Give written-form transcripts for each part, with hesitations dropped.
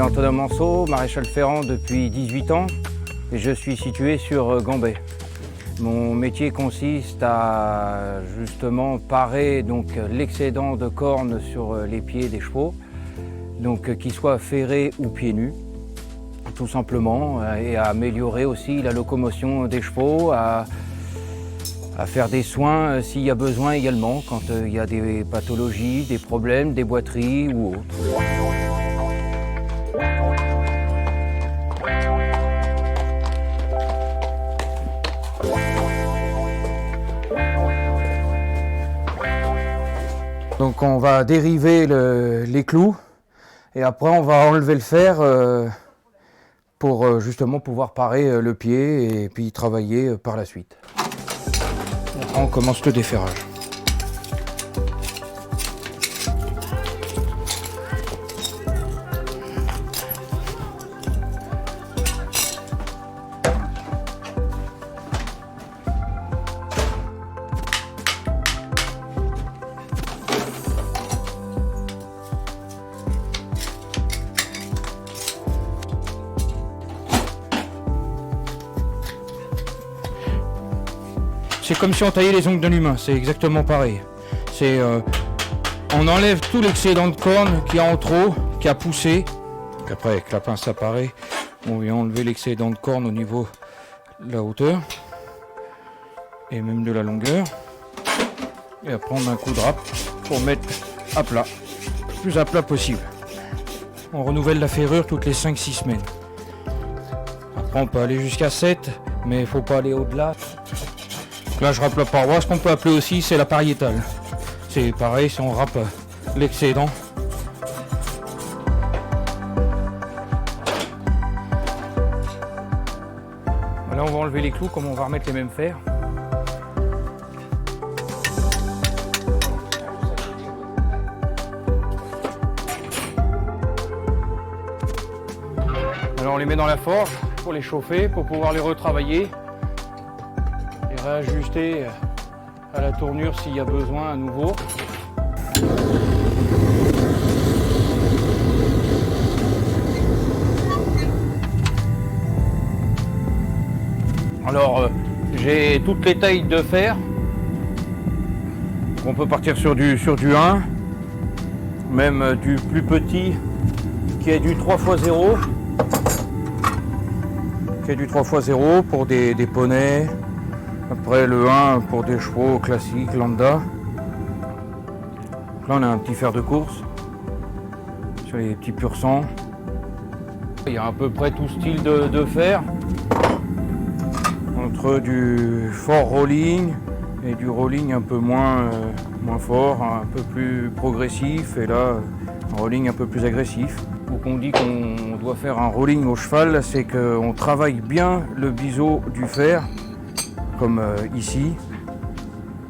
m'appelle Antonin Manceau, maréchal ferrant depuis 18 ans et je suis situé sur Gambais. Mon métier consiste à justement parer l'excédent de cornes sur les pieds des chevaux, qu'ils soient ferrés ou pieds nus, tout simplement, et à améliorer aussi la locomotion des chevaux, à faire des soins s'il y a besoin également, quand il y a des pathologies, des problèmes, des boiteries ou autres. Donc on va dériver les clous et après on va enlever le fer pour justement pouvoir parer le pied et puis travailler par la suite. On commence le déferrage. C'est comme si on taillait les ongles d'un humain, c'est exactement pareil. On enlève tout l'excédent de corne qui a en trop, qui a poussé. Donc après, avec la pince à parer, on vient enlever l'excédent de corne au niveau de la hauteur et même de la longueur. Et après, on met un coup de râpe pour mettre à plat, le plus à plat possible. On renouvelle la ferrure toutes les 5-6 semaines. Après, on peut aller jusqu'à 7, mais il ne faut pas aller au-delà. Là, je râpe la paroi. Ce qu'on peut appeler aussi, c'est la pariétale. C'est pareil, si on râpe l'excédent. Là, on va enlever les clous, comme on va remettre les mêmes fers. Alors, on les met dans la forge pour les chauffer, pour pouvoir les retravailler. Réajuster à la tournure s'il y a besoin à nouveau. Alors j'ai toutes les tailles de fer. On peut partir sur du 1, même du plus petit qui est du 3x0. Qui est du 3x0 pour des poneys. Après le 1 pour des chevaux classiques, lambda. Donc là on a un petit fer de course sur les petits pur sang. Il y a à peu près tout style de fer. Entre du fort rolling et du rolling un peu moins fort, un peu plus progressif. Et là, un rolling un peu plus agressif. Donc on dit qu'on doit faire un rolling au cheval, c'est qu'on travaille bien le biseau du fer. Comme ici,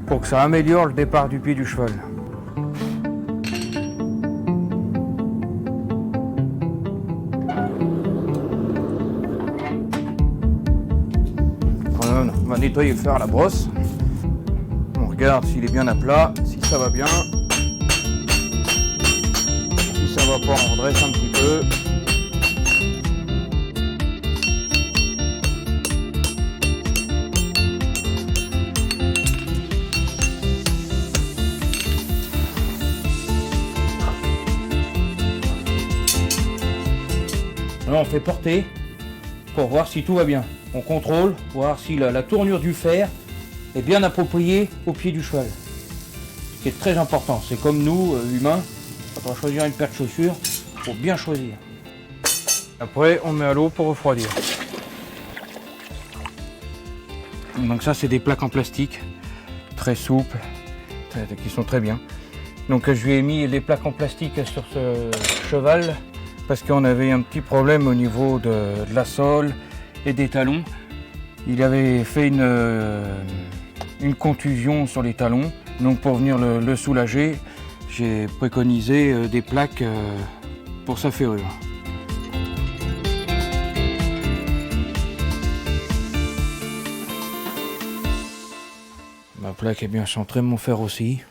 pour que ça améliore le départ du pied du cheval. On va nettoyer le fer à la brosse. On regarde s'il est bien à plat, si ça va bien. Si ça va pas, on redresse un petit peu. Là, on fait porter pour voir si tout va bien. On contrôle, voir si la tournure du fer est bien appropriée au pied du cheval. Ce qui est très important, c'est comme nous, humains, quand on va choisir une paire de chaussures, il faut bien choisir. Après, on met à l'eau pour refroidir. Donc ça, c'est des plaques en plastique, très souples, qui sont très bien. Donc je lui ai mis les plaques en plastique sur ce cheval, parce qu'on avait un petit problème au niveau de la sole et des talons. Il avait fait une contusion sur les talons. Donc pour venir le soulager, j'ai préconisé des plaques pour sa ferrure. Ma plaque est bien centrée, mon fer aussi.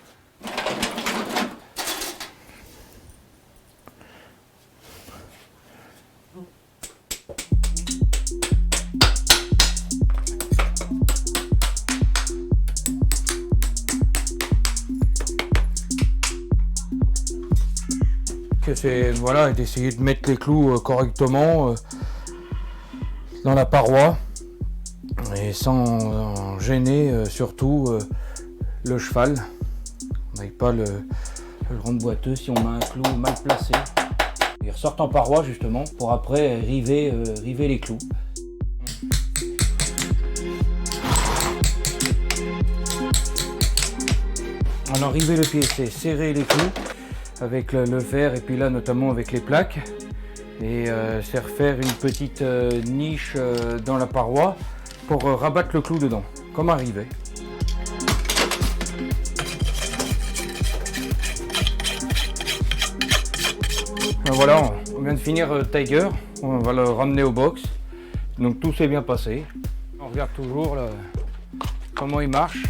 c'est voilà, d'essayer de mettre les clous correctement dans la paroi et sans gêner surtout le cheval. On n'aille pas le rendre boiteux si on met un clou mal placé. Ils ressortent en paroi justement pour après river les clous. On a rivé le pied, c'est serrer les clous avec le fer et puis là notamment avec les plaques. Et c'est refaire une petite niche dans la paroi pour rabattre le clou dedans, comme un rivet. Voilà, on vient de finir Tiger, on va le ramener au box. Donc tout s'est bien passé. On regarde toujours là, comment il marche.